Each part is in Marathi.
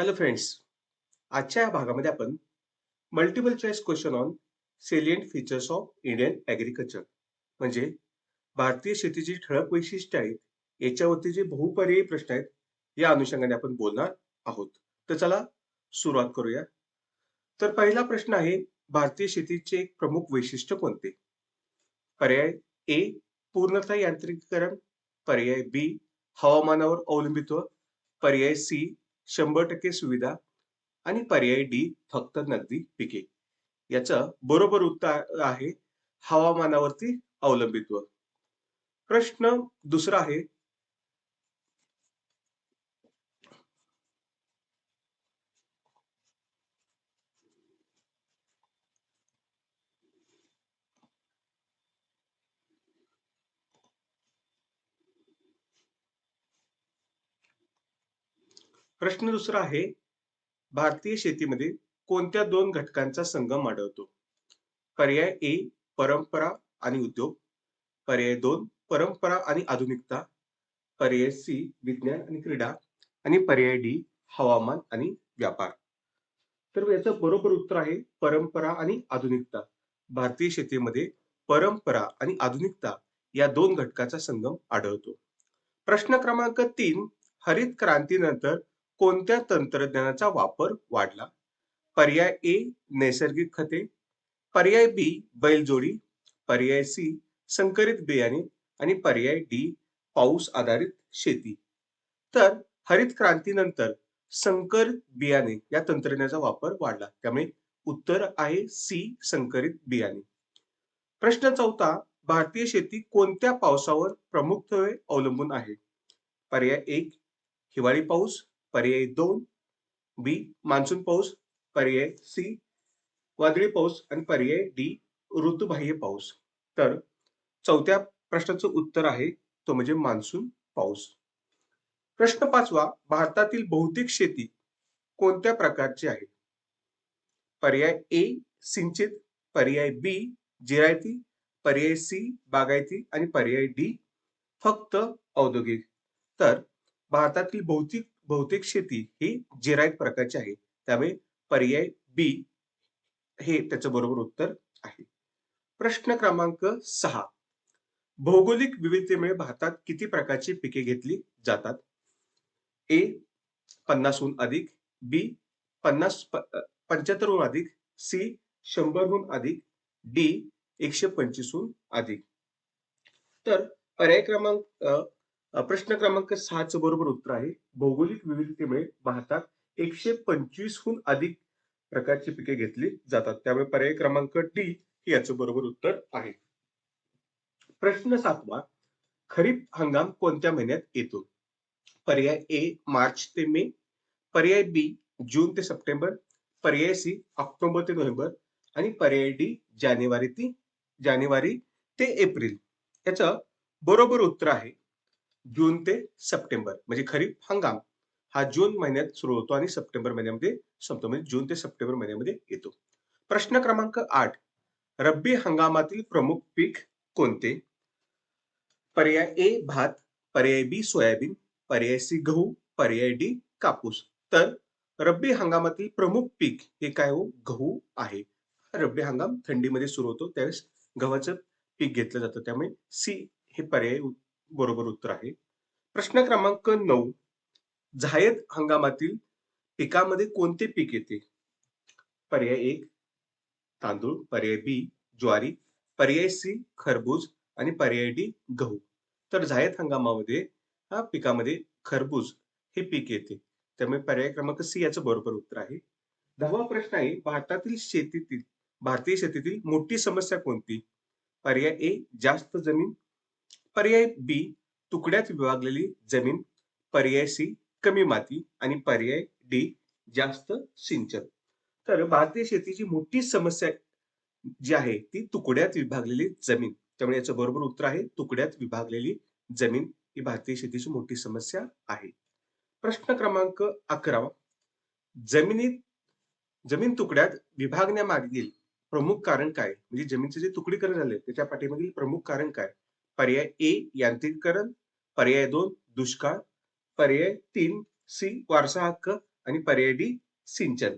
Hello friends. आजच्या या भागामध्ये आपण multiple choice question on salient features of Indian agriculture म्हणजे भारतीय शेतीची ठळक वैशिष्ट्ये आहेत, याच्यावरती जे बहुपर्यायी प्रश्न आहेत, या अनुषंगाने आपण बोलणार आहोत. तर चला सुरुवात करूया. तर पहिला प्रश्न आहे, भारतीय शेतीचे एक प्रमुख वैशिष्ट्य कोणते? पर्याय ए पूर्णतः यांत्रिकीकरण, पर्याय बी हवामानावर अवलंबित्व, पर्याय सी 100% सुविधा आणि पर्याय डी फक्त नगदी पिके. याचं बरोबर उत्तर आहे हवामानावरती अवलंबित्व. प्रश्न दुसरा आहे, प्रश्न दुसरा आहे, भारतीय शेतीमध्ये कोणत्या दोन घटकांचा संगम आढळतो? पर्याय ए परंपरा आणि उद्योग, पर्याय 2 परंपरा आणि आधुनिकता, पर्याय सी विज्ञान आणि क्रीडा आणि पर्याय डी हवामान आणि व्यापार. तर याचं बरोबर उत्तर आहे परंपरा आणि आधुनिकता. भारतीय शेतीमध्ये परंपरा आणि आधुनिकता या दोन घटकाचा संगम आढळतो. प्रश्न क्रमांक 3, हरित क्रांतीनंतर कोणत्या तंत्रज्ञानाचा वापर वाढला? पर्याय ए नैसर्गिक खते, पर्याय बी बैलजोडी, पर्याय सी संकरित बियाणे आणि पर्याय डी पाऊस आधारित शेती. तर हरित क्रांतीनंतर संकरित बियाणे या तंत्रज्ञानाचा वापर वाढला. त्यामुळे उत्तर आहे सी संकरित बियाणे. प्रश्न चौथा, भारतीय शेती कोणत्या पावसावर प्रमुखत्वे अवलंबून आहे? पर्याय एक हिवाळी पाऊस, पर्याय 2 बी मान्सून पाऊस, पर्याय सी वादळी पाऊस आणि पर्याय डी ऋतुबाह्य पाऊस. तर चौथ्या प्रश्नाचं उत्तर आहे तो म्हणजे मान्सून पाऊस. प्रश्न पाचवा, भारतातील बहुतेक शेती कोणत्या प्रकारची आहे? पर्याय ए सिंचित, पर्याय बी जिरायती, पर्याय सी बागायती आणि पर्याय डी फक्त औद्योगिक. तर भारतातील बहुतेक बहुतेक शेती ही जिरायत प्रकारची आहे. त्यामुळे पर्याय बी हे त्याचं बरोबर उत्तर आहे. प्रश्न क्रमांक 6, भौगोलिक विविधतेमुळे भारतात किती प्रकारची पिके घेतली जातात? ए 50हून अधिक, बी 75हून अधिक, सी 100हून अधिक, डी 125हून अधिक. तर पर्याय क्रमांक प्रश्न क्रमांक 6 चं बरोबर उत्तर आहे भौगोलिक विविधतेमुळे भारतात 125हून अधिक प्रकारची पिके घेतली जातात. त्यामुळे पर्याय क्रमांक डी हे याचं बरोबर उत्तर आहे. प्रश्न 7वा, खरीप हंगाम कोणत्या महिन्यात येतो? पर्याय ए मार्च ते मे, पर्याय बी जून ते सप्टेंबर, पर्याय सी ऑक्टोबर ते नोव्हेंबर आणि पर्याय डी जानेवारी ते एप्रिल. याचं बरोबर उत्तर आहे जून ते सप्टेंबर. म्हणजे खरीप हंगाम हा जून महिन्यात सुरू होतो आणि सप्टेंबर महिन्यामध्ये संपतो. म्हणजे जून ते सप्टेंबर महिन्यामध्ये येतो. प्रश्न क्रमांक 8, रब्बी हंगामातील प्रमुख पीक कोणते? पर्याय ए भात, पर्याय बी सोयाबीन, पर्याय सी गहू, पर्याय डी कापूस. तर रब्बी हंगामातील प्रमुख पीक हे काय हो? गहू आहे. रब्बी हंगाम थंडीमध्ये सुरू होतो त्यावेळेस गव्हाचं पीक घेतलं जातं. त्यामुळे सी हे पर्याय बरोबर उत्तर आहे. प्रश्न क्रमांक 9, जायद हंगामातील पिकामध्ये कोणते पीक येते? पर्याय 1 तांदूळ, पर्याय बी ज्वारी, पर्याय सी खरबूज आणि पर्याय डी गहू. तर जायद हंगामामध्ये हा पिकामध्ये खरबूज हे पीक येते. त्यामुळे पर्याय क्रमांक सी याचं बरोबर उत्तर आहे. 10वा प्रश्न आहे, भारतीय शेतीतील मोठी समस्या कोणती? पर्याय ए जास्त जमीन, पर्याय बी तुकड्यात विभागलेली जमीन, पर्याय सी कमी माती आणि पर्याय डी जास्त सिंचन. तर भारतीय शेतीची मोठी समस्या जी आहे ती तुकड्यात विभागलेली जमीन. त्यामुळे याचं बरोबर उत्तर आहे तुकड्यात विभागलेली जमीन ही भारतीय शेतीची मोठी समस्या आहे. प्रश्न क्रमांक 11, जमिनीत जमीन तुकड्यात विभागण्यामागील प्रमुख कारण काय? म्हणजे जमिनीचे जे तुकडीकरण झाले त्याच्या पाठीमागील प्रमुख कारण काय? पर्याय ए यांत्रिकीकरण, पर्याय 2 दुष्काळ, पर्याय 3 सी वारसा हक्क आणि पर्याय डी सिंचन.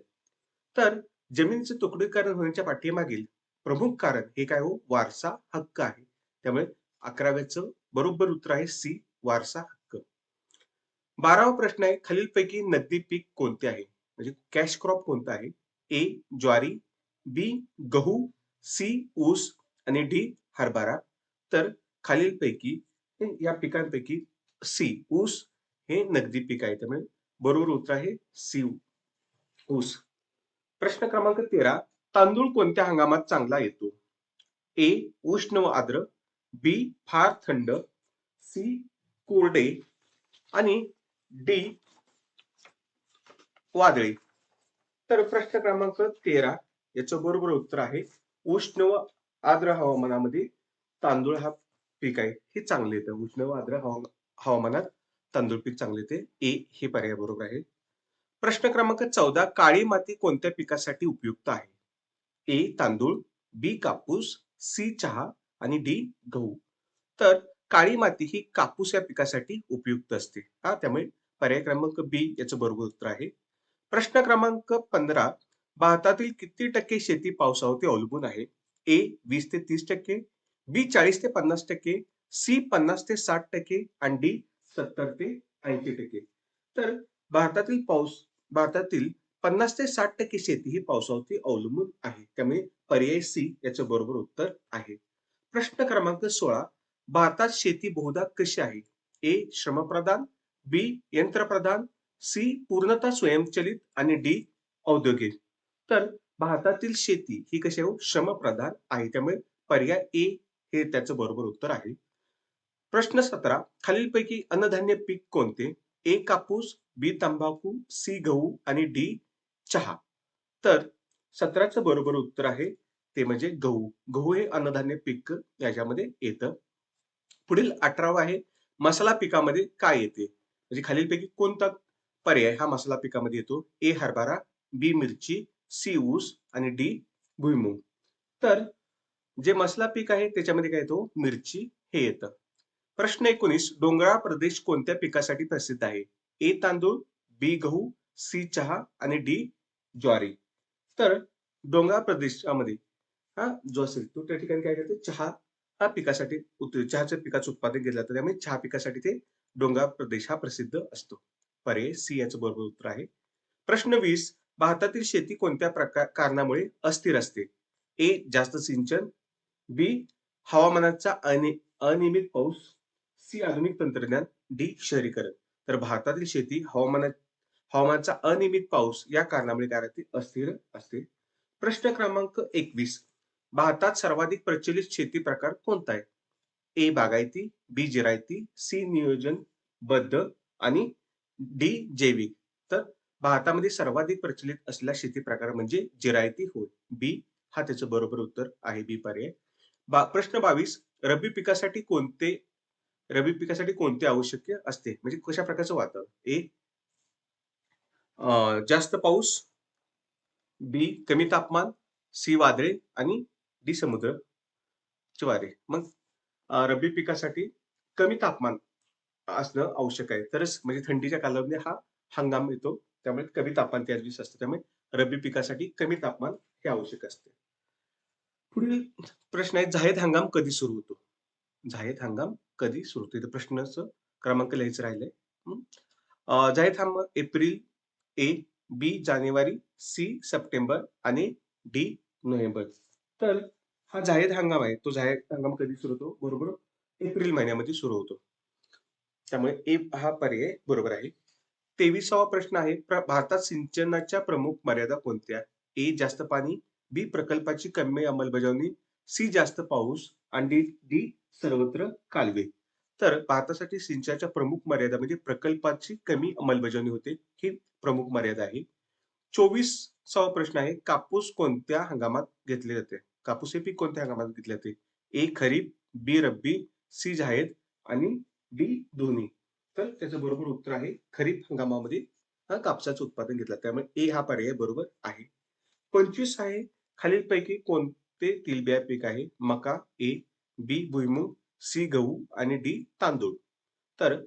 तर जमिनीचे तुकडीकरण होण्याच्या पाठीमागील प्रमुख कारण हे काय हो? वारसा हक्क आहे. त्यामुळे 11व्याचं बरोबर उत्तर आहे सी, वारसा हक्क. 12वा प्रश्न आहे, खालीलपैकी नगदी पीक कोणते आहे? म्हणजे कॅश क्रॉप कोणतं आहे? ए ज्वारी, बी गहू, सी ऊस आणि डी हरभरा. तर खालीलपैकी या पिकांपैकी सी ऊस हे नगदी पीक आहे. त्यामुळे बरोबर उत्तर आहे सी ऊस. प्रश्न क्रमांक 13, तांदूळ कोणत्या हंगामात चांगला येतो? ए उष्ण व आर्द्र, बी फार थंड, सी कोरडे आणि डी वादळी. तर प्रश्न क्रमांक 13 याचं बरोबर उत्तर आहे उष्ण व आर्द्र हवामानामध्ये तांदूळ हा पीक आहे हे चांगले येतं. उष्ण व आर्द्र हवामानात तांदूळ पीक चांगले येते. ए हे पर्याय बरोबर आहे. प्रश्न क्रमांक 14, काळी माती कोणत्या पिकासाठी उपयुक्त आहे? ए तांदूळ, बी कापूस, सी चहा आणि डी गहू. तर काळी माती ही कापूस या पिकासाठी उपयुक्त असते. त्यामुळे पर्याय क्रमांक बी याचं बरोबर उत्तर आहे. प्रश्न क्रमांक 15, भारतातील किती टक्के शेती पावसावरती अवलंबून आहे? ए 20 ते 30%, बी 40 ते 50%, सी 50 ते 60% आणि डी 70 ते 80%. तर भारतातील पाऊस भारतातील 50 ते 60% शेती ही पावसावरती अवलंबून आहे. त्यामुळे पर्याय सी याचं बरोबर उत्तर आहे. प्रश्न क्रमांक 16, भारतात शेती बहुधा कशी आहे? ए श्रमप्रधान, बी यंत्रप्रधान, सी पूर्णतः स्वयंचलित आणि डी औद्योगिक. तर भारतातील शेती ही कशी आहे? श्रमप्रधान आहे. त्यामुळे पर्याय ए हे त्याचं बरोबर उत्तर आहे. प्रश्न 17, खालीलपैकी अन्नधान्य पीक कोणते? ए कापूस, बी तंबाखू, सी गहू आणि डी चहा. तर 17चं बरोबर उत्तर आहे ते म्हणजे गहू. गहू हे अन्नधान्य पीक याच्यामध्ये येतं. पुढील 18वा आहे, मसाला पिकामध्ये काय येते? म्हणजे खालीलपैकी कोणता पर्याय हा मसाला पिकामध्ये येतो? ए हरभरा, बी मिरची, सी ऊस आणि डी भुईमूग. तर जे मसाला पीक आहे त्याच्यामध्ये काय येतो? मिरची हे येतं. प्रश्न 19, डोंगराळ प्रदेश कोणत्या पिकासाठी प्रसिद्ध आहे? ए तांदूळ, बी गहू, सी चहा आणि डी ज्वारी. तर डोंगराळ प्रदेशामध्ये जो असेल तो त्या ठिकाणी काय करते? चहा हा पिकासाठी चहाच्या पिकाचं उत्पादन केलं जातं. त्यामुळे चहा पिकासाठी ते डोंगराळ प्रदेश हा प्रसिद्ध असतो. पर्याय सी याचं बरोबर उत्तर आहे. प्रश्न 20, भारतातील शेती कोणत्या कारणामुळे अस्थिर असते? ए जास्त सिंचन, बी हवामानाचा अनियमित पाऊस, सी आधुनिक तंत्रज्ञान, डी शहरीकरण. तर भारतातील शेती हवामानाचा अनियमित पाऊस या कारणामुळे काय राहते? अस्थिर असते. प्रश्न क्रमांक 21, भारतात सर्वाधिक प्रचलित शेती प्रकार कोणता आहे? ए बागायती, बी जिरायती, सी नियोजनबद्ध आणि डी जैविक. तर भारतामध्ये सर्वाधिक प्रचलित असलेला शेती प्रकार म्हणजे जिरायती होय. बी हा त्याचं बरोबर उत्तर आहे, बी पर्याय. प्रश्न 22, रब्बी पिकासाठी कोणते आवश्यक असते? म्हणजे कशा प्रकारचं वातावरण? ए जास्त पाऊस, बी कमी तापमान, सी वादळे आणि डी समुद्राची वारे. मग रब्बी पिकासाठी कमी तापमान असणं आवश्यक आहे. तरच म्हणजे थंडीच्या कालावधीमध्ये हा हंगाम येतो. त्यामुळे कमी तापमान त्या दिवशी असतं. त्यामुळे रब्बी पिकासाठी कमी तापमान हे आवश्यक असते. पुढील प्रश्न आहे, जायद हंगाम कधी सुरू होतो? जायद हंगाम कधी सुरू होतो? इथं प्रश्नाचं क्रमांक लिहायचं राहिलंय. जायद हंगाम एप्रिल, ए, बी जानेवारी, सी सप्टेंबर आणि डी नोव्हेंबर. तर हा जायद हंगाम आहे. तो जायद हंगाम कधी सुरू होतो? बरोबर एप्रिल महिन्यामध्ये सुरू होतो. त्यामुळे ए हा पर्याय बरोबर आहे. 23वा प्रश्न आहे, भारतात सिंचनाच्या प्रमुख मर्यादा कोणत्या? ए जास्त पाणी, बी प्रकल्पाची कमी अंमलबजावणी, सी जास्त पाऊस आणि डी सर्वत्र कालवे. तर भारतासाठी सिंचनाच्या प्रमुख मर्यादा म्हणजे प्रकल्पाची कमी अंमलबजावणी होते, ही प्रमुख मर्यादा आहे. 24वा प्रश्न आहे, कापूस कोणत्या हंगामात घेतले जाते? कापूस हे पीक कोणत्या हंगामात घेतले जाते? ए खरीप, बी रब्बी, सी जाहीर आणि डी दोन्ही. तर त्याचं बरोबर उत्तर आहे खरीप हंगामामध्ये कापसाचं उत्पादन घेतलं. त्यामुळे ए हा पर्याय बरोबर आहे. 25 आहे, खालीलपैकी कोणते तेलबिया पीक आहे? मका, ए, बी भुईमूग, सी गहू आणि डी तांदूळ. तर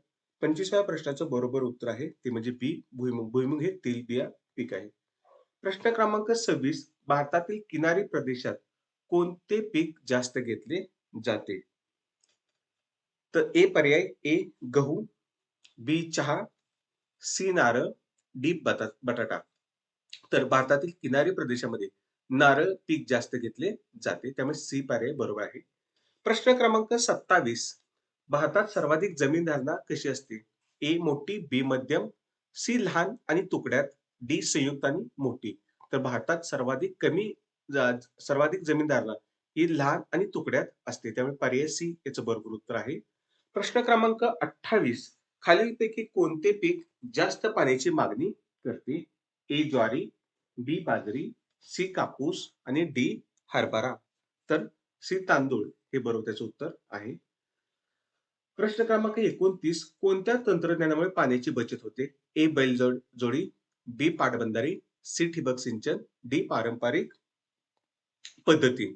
25व्या प्रश्नाचं बरोबर उत्तर आहे ते म्हणजे बी भुईमुग. भुईमुग हे तेलबिया पीक आहे. प्रश्न क्रमांक 26 भारतातील किनारी प्रदेशात कोणते पीक जास्त घेतले जाते? तर ए पर्याय ए गहू, बी चहा, सी नारळ, डी बटाटा. तर भारतातील किनारी प्रदेशामध्ये नारळ पीक जास्त घेतले जाते. त्यामुळे सी पर्याय बरोबर आहे. प्रश्न क्रमांक 27 भारतात सर्वाधिक जमीन धारणा कशी असते? ए मोठी, बी मध्यम, सी लहान आणि तुकड्यात, डी संयुक्त आणि मोठी. तर भारतात सर्वाधिक जमीन धारणा ही लहान आणि तुकड्यात असते. त्यामुळे पर्याय सी याचं बरोबर उत्तर आहे. प्रश्न क्रमांक 28 खालीलपैकी कोणते पीक जास्त पाण्याची मागणी करते? ए ज्वारी, बी बाजरी, सी कापूस आणि डी हरभरा. तर सी तांदूळ हे बरोबर त्याचं उत्तर आहे. प्रश्न क्रमांक 29 कोणत्या तंत्रज्ञानामुळे पाण्याची बचत होते? ए जोडी, बी पाटबंधारे, सी ठिबक सिंचन, डी पारंपरिक पद्धती.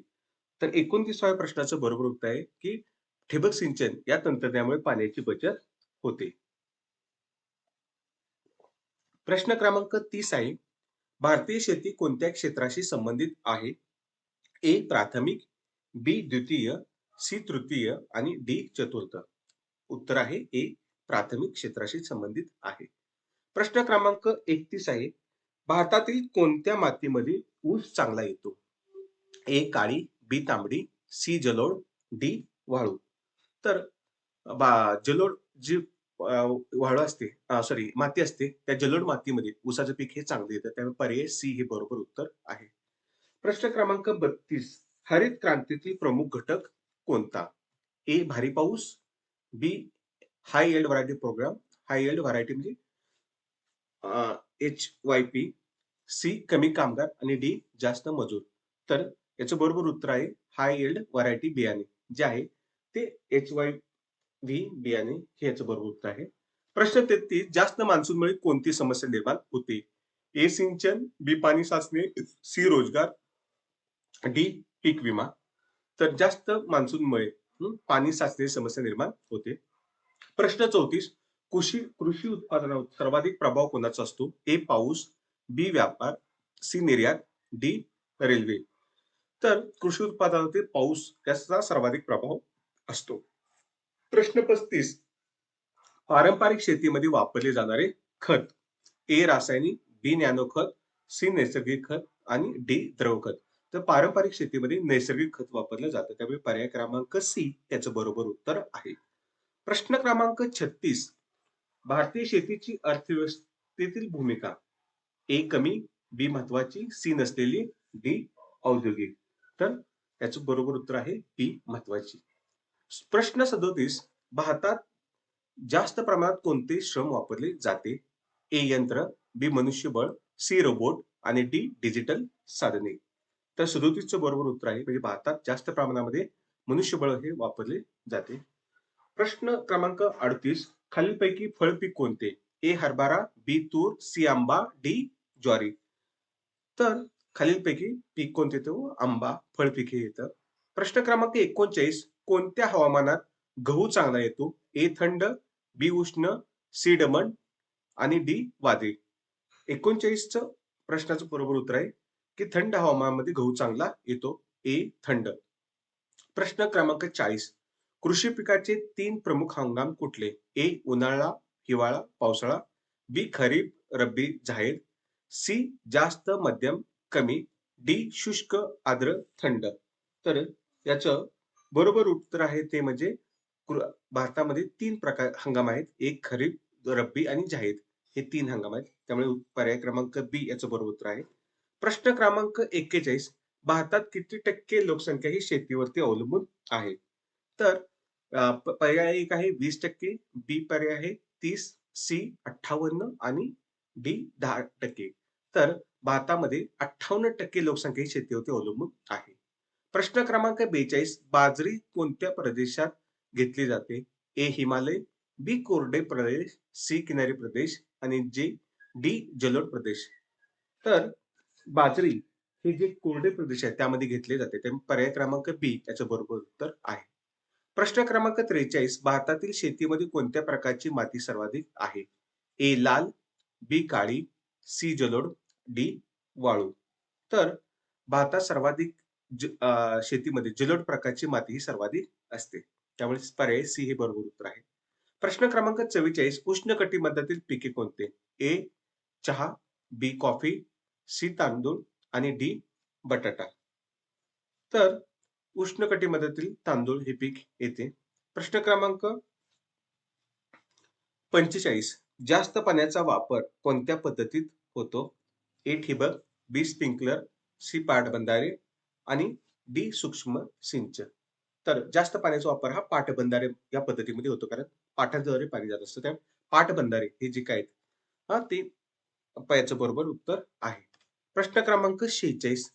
तर 29व्या प्रश्नाचं बरोबर उत्तर आहे, की ठिबक सिंचन या तंत्रज्ञानामुळे पाण्याची बचत होते. प्रश्न क्रमांक 30 आहे. भारतीय शेती कोणत्या क्षेत्राशी संबंधित आहे? ए प्राथमिक, बी द्वितीय, सी तृतीय आणि डी चतुर्थ. उत्तर आहे ए प्राथमिक क्षेत्राशी संबंधित आहे. प्रश्न क्रमांक 31 आहे. भारतातील कोणत्या मातीमध्ये ऊस चांगला येतो? ए काळी, बी तांबडी, सी जलोळ, डी वाळू. तर जलोळ जी वाळू असते सॉरी माती असते त्या जलोळ मातीमध्ये ऊसाचं पीक हे चांगलं येतं. त्यामुळे पर्याय सी हे बरोबर उत्तर आहे. प्रश्न क्रमांक 32 हरित क्रांतीतील प्रमुख घटक कोणता? ए भारी पाऊस, बी हाय यील्ड व्हरायटी प्रोग्राम, हाय यील्ड व्हरायटी म्हणजे HYP, सी कमी कामगार आणि डी जास्त मजूर. तर याचं बरोबर उत्तर आहे हाय यील्ड व्हरायटी बियाणे जे आहे ते HYV बियाणे हे याचं बरोबर उत्तर आहे. प्रश्न 33 जास्त मान्सूनमुळे कोणती समस्या निर्माण होते? ए सिंचन, बी पाणी साचणे, सी रोजगार, डी पीक विमा. तर जास्त मान्सूनमुळे पाणी साचण्याची समस्या निर्माण होते. प्रश्न 34 कृषी उत्पादनावर सर्वाधिक प्रभाव कोणाचा असतो? ए पाऊस, बी व्यापार, सी निर्यात, डी रेल्वे. तर कृषी उत्पादनावरती पाऊस याचा सर्वाधिक प्रभाव असतो. प्रश्न 35 पारंपरिक शेतीमध्ये वापरले जाणारे खत. ए रासायनिक, बी नॅनो खत, सी नैसर्गिक खत आणि डी द्रव खत. तर पारंपरिक शेतीमध्ये नैसर्गिक खत वापरलं जातं. त्यामुळे पर्याय क्रमांक सी याचं बरोबर उत्तर आहे. प्रश्न क्रमांक 36 भारतीय शेतीची अर्थव्यवस्थेतील भूमिका. ए कमी, बी महत्वाची, सी नसलेली, डी औद्योगिक. तर याचं बरोबर उत्तर आहे बी महत्वाची. प्रश्न 37 भारतात जास्त प्रमाणात कोणते श्रम वापरले जाते? ए यंत्र, बी मनुष्यबळ, सी रोबोट आणि डी डिजिटल साधने. तर 37चं बरोबर उत्तर आहे म्हणजे भारतात जास्त प्रमाणामध्ये मनुष्यबळ हे वापरले जाते. प्रश्न क्रमांक 38 खालीलपैकी फळपीक कोणते? ए हरभरा, बी तूर, सी आंबा, डी ज्वारी. तर खालीलपैकी पीक कोणते येतो? आंबा फळपीक हे येतं. प्रश्न क्रमांक 39 कोणत्या हवामानात गहू चांगला येतो? ए थंड, बी उष्ण, सी दमट आणि डी वादळी. 39चं प्रश्नाचं बरोबर उत्तर आहे, की थंड हवामानामध्ये गहू चांगला येतो. ए थंड. प्रश्न क्रमांक 40 कृषी पिकाचे 3 प्रमुख हंगाम कुठले? ए उन्हाळा, हिवाळा, पावसाळा, बी खरीप, रब्बी, जाहीर, सी जास्त, मध्यम, कमी, डी शुष्क, आर्द्र, थंड. तर याचं बरोबर उत्तर आहे ते म्हणजे भारतामध्ये 3 प्रकार हंगाम आहेत. एक खरीप, रब्बी आणि जाहीर हे 3 हंगाम आहेत. त्यामुळे पर्याय क्रमांक बी याचं बरोबर उत्तर आहे. प्रश्न क्रमांक 41 भारतात किती टक्के लोकसंख्या ही शेतीवरती अवलंबून आहे? तर पर्याय एक आहे 20%, बी पर्याय आहे 30, सी 58 आणि डी 10%. तर भारतामध्ये 58% लोकसंख्या ही शेतीवरती अवलंबून आहे. प्रश्न क्रमांक 42 बाजरी कोणत्या प्रदेशात घेतली जाते? ए हिमालय, बी कोरडे प्रदेश, सी किनारी प्रदेश आणि डी जलोढ प्रदेश. तर बाजरी हे जे कोरडे प्रदेश आहेत त्यामध्ये घेतले जाते. त्यामुळे पर्याय क्रमांक बी याचं बरोबर उत्तर आहे. प्रश्न क्रमांक 43 भारतातील शेतीमध्ये कोणत्या प्रकारची माती सर्वाधिक आहे? ए लाल, बी काळी, सी जलोढ, डी वाळू. तर भारतात सर्वाधिक शेतीमध्ये जलोढ प्रकारची माती ही सर्वाधिक असते. त्यामुळे पर्याय सी हे बरोबर उत्तर आहे. प्रश्न क्रमांक 44 उष्णकटिबंधातील पिके कोणते? ए चहा, बी कॉफी, सी तांदूळ आणि डी बटाटा. तर उष्णकटिबंधातील तांदूळ हे पीक येते. प्रश्न क्रमांक 45 जास्त पाण्याचा वापर कोणत्या पद्धतीत होतो? ए ठिबक, बी स्प्रिंकलर, सी पाटबंधारे आणि डी सूक्ष्म सिंचन. तर जास्त पाण्याचा वापर हा पाटबंधारे या पद्धतीमध्ये होतो कारण पाटाद्वारे पाणी जात असतं. त्या पाटबंधारे हे जे काय आहेत ते याचं बरोबर उत्तर आहे. प्रश्न क्रमांक 46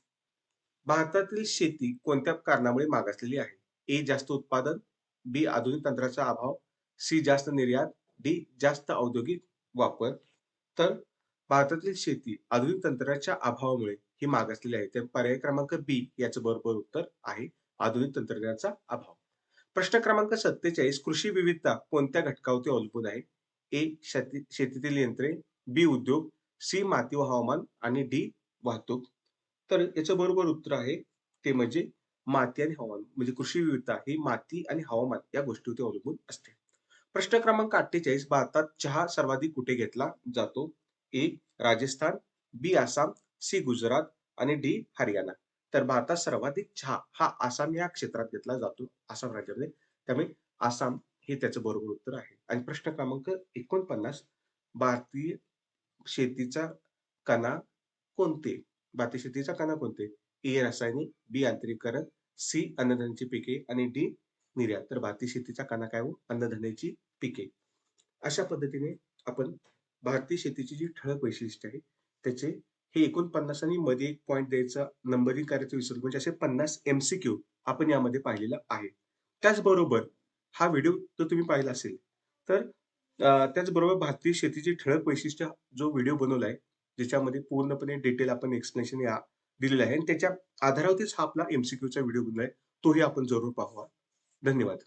भारतातील शेती कोणत्या कारणामुळे मागासलेली आहे? ए जास्त उत्पादन, बी आधुनिक तंत्राचा अभाव, सी जास्त निर्यात, डी जास्त औद्योगिक वापर. तर भारतातील शेती आधुनिक तंत्राच्या अभावामुळे ही मागासलेली आहे. तर पर्याय क्रमांक बी याचं बरोबर उत्तर आहे आधुनिक तंत्रज्ञानाचा अभाव. प्रश्न क्रमांक 47 कृषी विविधता कोणत्या घटकावरती अवलंबून आहे? ए शेतीतील यंत्रे, बी उद्योग, सी माती व हवामान आणि डी वाहतूक. तर याचं बरोबर उत्तर आहे ते म्हणजे माती आणि हवामान. म्हणजे कृषी विविधता ही माती आणि हवामान या गोष्टीवरती अवलंबून असते. प्रश्न क्रमांक 48 भारतात चहा सर्वाधिक कुठे घेतला जातो? ए राजस्थान, बी आसाम, सी गुजरात आणि डी हरियाणा. तर भारतात सर्वाधिक चहा हा आसाम या क्षेत्रात घेतला जातो, आसाम राज्यामध्ये. त्यामुळे आसाम हे त्याचं बरोबर उत्तर आहे. आणि प्रश्न क्रमांक 49 भारतीय शेतीचा कणा कोणते? भारतीय शेतीचा कणा कोणते? ए रासायनिक, बी यांत्रिकीकरण, सी अन्नधान्याची पिके आणि डी निर्यात. तर भारतीय शेतीचा कणा काय हो? अन्नधान्याची पिके. अशा पद्धतीने आपण भारतीय शेतीची जी ठळक वैशिष्ट्ये आहेत, त्याचे हे 49 आणि मध्ये एक पॉइंट द्यायचा नंबरिंग करायचं विसरलो. म्हणजे असे 50 एम-सी-क्यू आपण यामध्ये पाहिलेलं आहे. त्याचबरोबर हा व्हिडिओ जर तुम्ही पाहिला असेल, तर त्याचबरोबर भारतीय शेतीची ठळक वैशिष्ट्य जो व्हिडिओ बनवलाय, ज्याच्यामध्ये पूर्णपणे डिटेल आपण एक्सप्लेनेशन दिलेलं आहे आणि त्याच्या आधारावरतीच हा आपला एम-सी-क्यूचा व्हिडिओ बनलाय. तोही आपण जरूर पाहावा. धन्यवाद.